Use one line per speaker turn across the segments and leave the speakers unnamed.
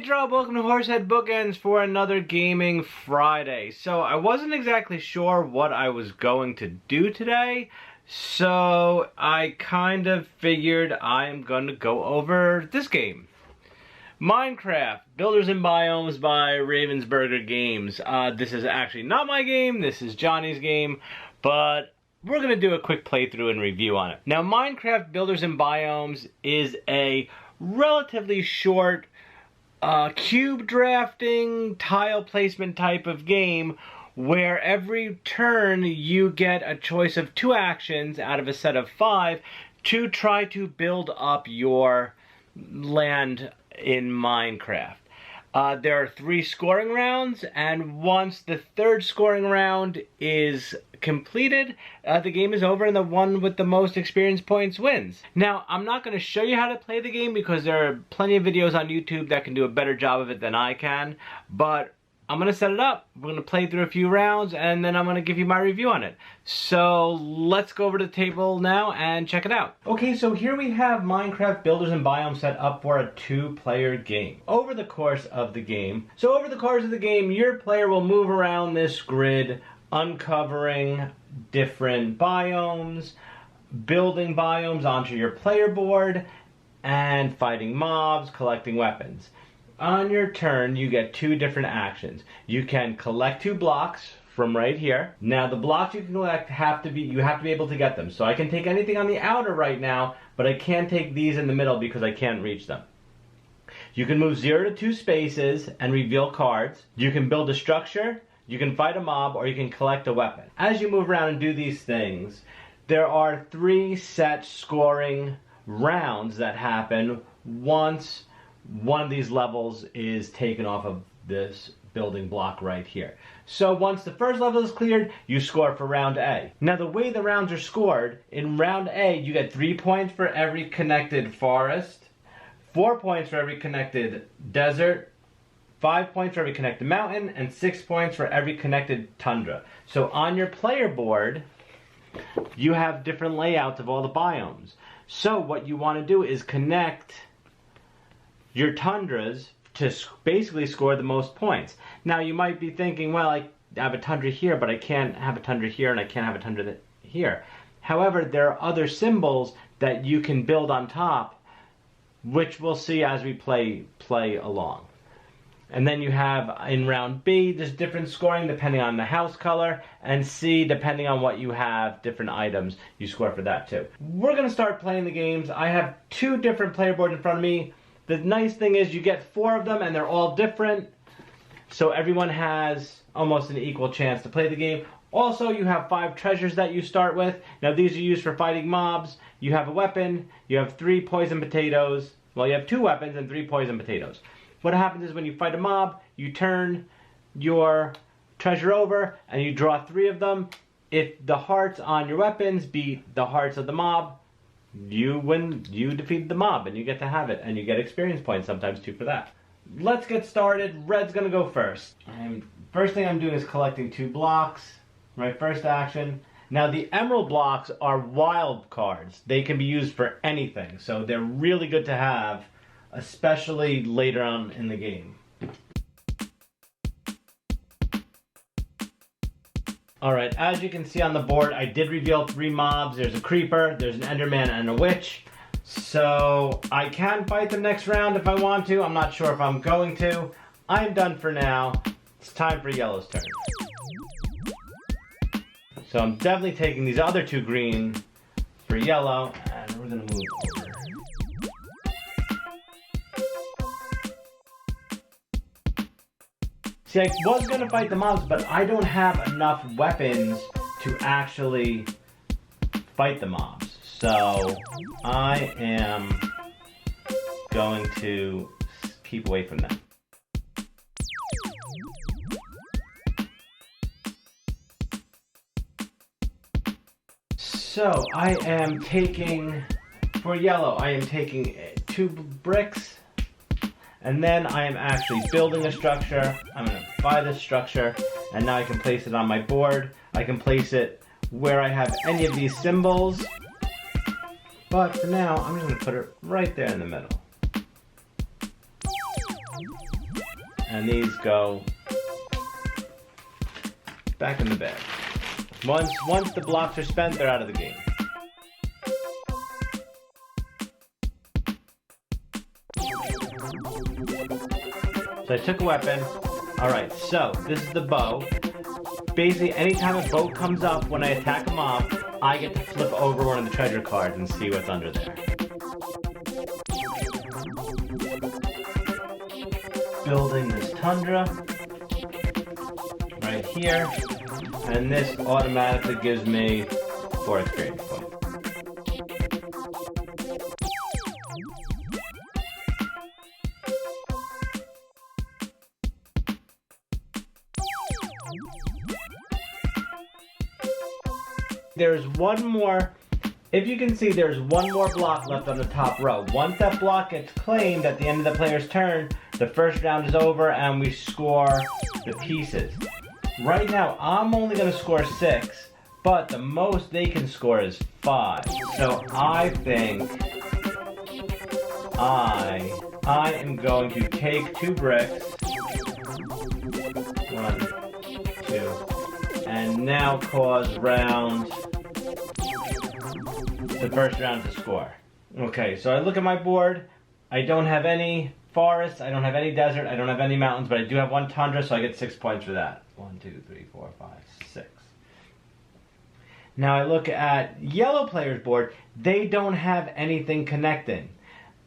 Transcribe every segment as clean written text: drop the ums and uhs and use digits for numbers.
Drop, welcome to Horsehead Bookends for another Gaming Friday. So I wasn't exactly sure what I was going to do today, so I kind of figured I'm going to go over this game. Minecraft, Builders and Biomes by Ravensburger Games. This is actually not my game, this is Johnny's game, but we're going to do a quick playthrough and review on it. Now, Minecraft Builders and Biomes is a relatively short cube drafting, tile placement type of game where every turn you get a choice of 2 actions out of a set of 5 to try to build up your land in Minecraft. There are 3 scoring rounds, and once the 3rd scoring round is completed, the game is over and the one with the most experience points wins. Now, I'm not going to show you how to play the game because there are plenty of videos on YouTube that can do a better job of it than I can, but I'm going to set it up. We're going to play through a few rounds and then I'm going to give you my review on it. So let's go over to the table now and check it out. Okay, so here we have Minecraft Builders and Biomes set up for a 2-player game. Over the course of the game, your player will move around this grid, uncovering different biomes, building biomes onto your player board, and fighting mobs, collecting weapons. On your turn, you get 2 different actions. You can collect 2 blocks from right here. Now, the blocks you can collect you have to be able to get them. So I can take anything on the outer right now, but I can't take these in the middle because I can't reach them. You can move 0 to 2 spaces and reveal cards. You can build a structure, you can fight a mob, or you can collect a weapon. As you move around and do these things, there are 3 set scoring rounds that happen once one of these levels is taken off of this building block right here. So once the first level is cleared, you score for round A. Now, the way the rounds are scored, in round A you get 3 points for every connected forest, 4 points for every connected desert, 5 points for every connected mountain, and 6 points for every connected tundra. So on your player board, you have different layouts of all the biomes. So what you want to do is connect your tundras to basically score the most points. Now, you might be thinking, well, I have a tundra here, but I can't have a tundra here, and I can't have a tundra here. However, there are other symbols that you can build on top, which we'll see as we play along. And then you have, in round B, there's different scoring depending on the house color, and C, depending on what you have, different items, you score for that too. We're going to start playing the games. I have 2 different player boards in front of me. The nice thing is you get 4 of them and they're all different, so everyone has almost an equal chance to play the game. Also, you have 5 treasures that you start with. Now, these are used for fighting mobs. You have a weapon, you have 3 poison potatoes. Well, you have 2 weapons and 3 poison potatoes. What happens is when you fight a mob, you turn your treasure over and you draw 3 of them. If the hearts on your weapons beat the hearts of the mob, you win, you defeat the mob, and you get to have it, and you get experience points sometimes too for that. Let's get started. Red's gonna go first. First thing I'm doing is collecting 2 blocks. My first action. Now, the emerald blocks are wild cards. They can be used for anything, so they're really good to have, especially later on in the game. Alright, as you can see on the board, I did reveal 3 mobs. There's a creeper, there's an enderman, and a witch. So I can fight them next round if I want to. I'm not sure if I'm going to. I'm done for now. It's time for yellow's turn. So I'm definitely taking these other 2 green for yellow, and we're going to move over. See, I was going to fight the mobs, but I don't have enough weapons to actually fight the mobs. So I am going to keep away from them. So I am taking, for yellow, I am taking 2 bricks. And then I am actually building a structure. I'm going to buy this structure, and now I can place it on my board. I can place it where I have any of these symbols. But for now, I'm just going to put it right there in the middle. and these go back in the bag. Once the blocks are spent, they're out of the game. So I took a weapon. Alright, so this is the bow. Basically, anytime a boat comes up when I attack a mob, I get to flip over one of the treasure cards and see what's under there. Building this tundra right here, and this automatically gives me 4 experience points. There's one more, if you can see, there's one more block left on the top row. Once that block gets claimed at the end of the player's turn, the first round is over and we score the pieces. Right now, I'm only going to score 6, but the most they can score is 5. So I think I am going to take 2 bricks. 1, 2, and now cause the first round to score. Okay, so I look at my board. I don't have any forests, I don't have any desert, I don't have any mountains, but I do have 1 tundra, so I get 6 points for that. 1, 2, 3, 4, 5, 6. Now I look at yellow player's board. They don't have anything connecting.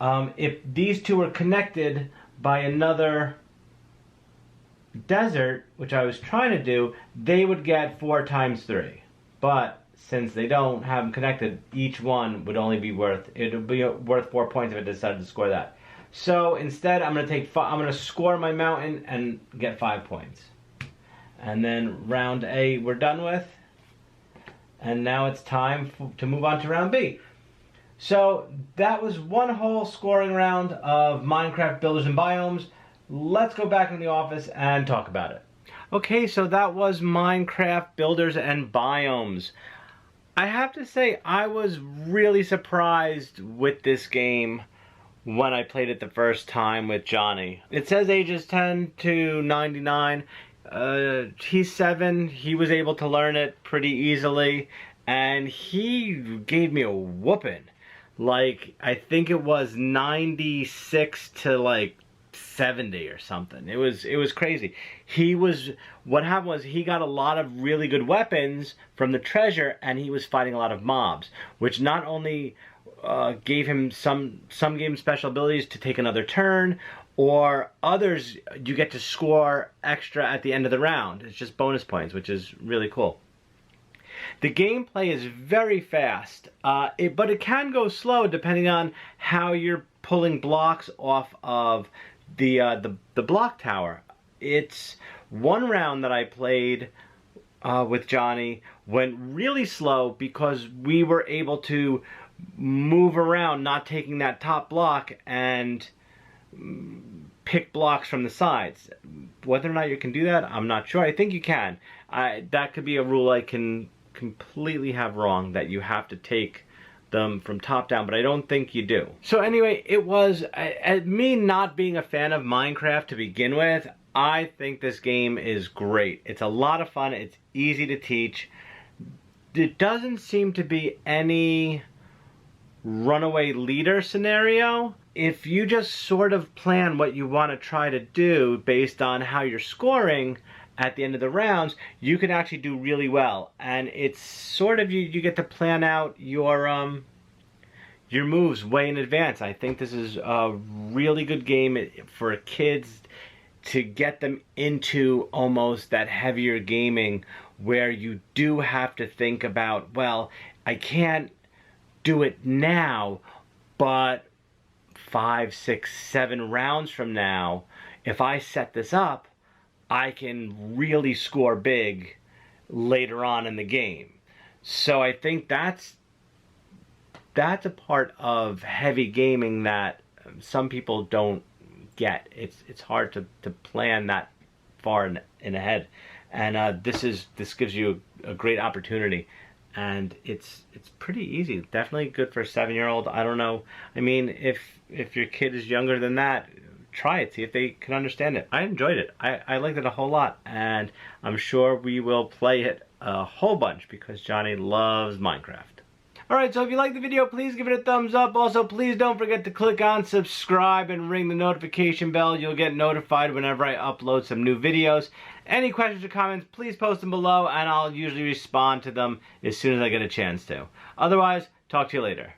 If these two are connected by another desert, which I was trying to do, they would get 4 times 3. But since they don't have them connected, each one would only be worth 4 points if I decided to score that. So instead, I'm going to score my mountain and get 5 points. And then round A we're done with. And now it's time to move on to round B. So that was one whole scoring round of Minecraft Builders and Biomes. Let's go back in the office and talk about it. Okay, so that was Minecraft Builders and Biomes. I have to say, I was really surprised with this game when I played it the first time with Jonny. It says ages 10 to 99. He's 7. He was able to learn it pretty easily, and he gave me a whooping. Like, I think it was 96 to like 70 or something. It was crazy. What happened was he got a lot of really good weapons from the treasure, and he was fighting a lot of mobs, which not only gave him some game special abilities to take another turn, or others you get to score extra at the end of the round. It's just bonus points, which is really cool. The gameplay is very fast, but it can go slow depending on how you're pulling blocks off of the block tower. It's one round that I played with Jonny went really slow because we were able to move around, not taking that top block, and pick blocks from the sides. Whether or not you can do that, I'm not sure. I think you can. That could be a rule I can completely have wrong, that you have to take them from top down, but I don't think you do. So anyway, it was, me not being a fan of Minecraft to begin with, I think this game is great. It's a lot of fun. It's easy to teach. It doesn't seem to be any runaway leader scenario. If you just sort of plan what you want to try to do based on how you're scoring at the end of the rounds, you can actually do really well. And it's sort of, you get to plan out your moves way in advance. I think this is a really good game for kids to get them into almost that heavier gaming where you do have to think about, well, I can't do it now, but 5, 6, 7 rounds from now, if I set this up, I can really score big later on in the game. So I think that's a part of heavy gaming that some people don't get. It's hard to plan that far in ahead, and this gives you a great opportunity, and it's pretty easy. Definitely good for a 7-year-old. I don't know. I mean, if your kid is younger than that, try it, see if they can understand it. I enjoyed it. I liked it a whole lot, and I'm sure we will play it a whole bunch because Johnny loves Minecraft. Alright, so if you liked the video, please give it a thumbs up. Also, please don't forget to click on subscribe and ring the notification bell. You'll get notified whenever I upload some new videos. Any questions or comments, please post them below, and I'll usually respond to them as soon as I get a chance to. Otherwise, talk to you later.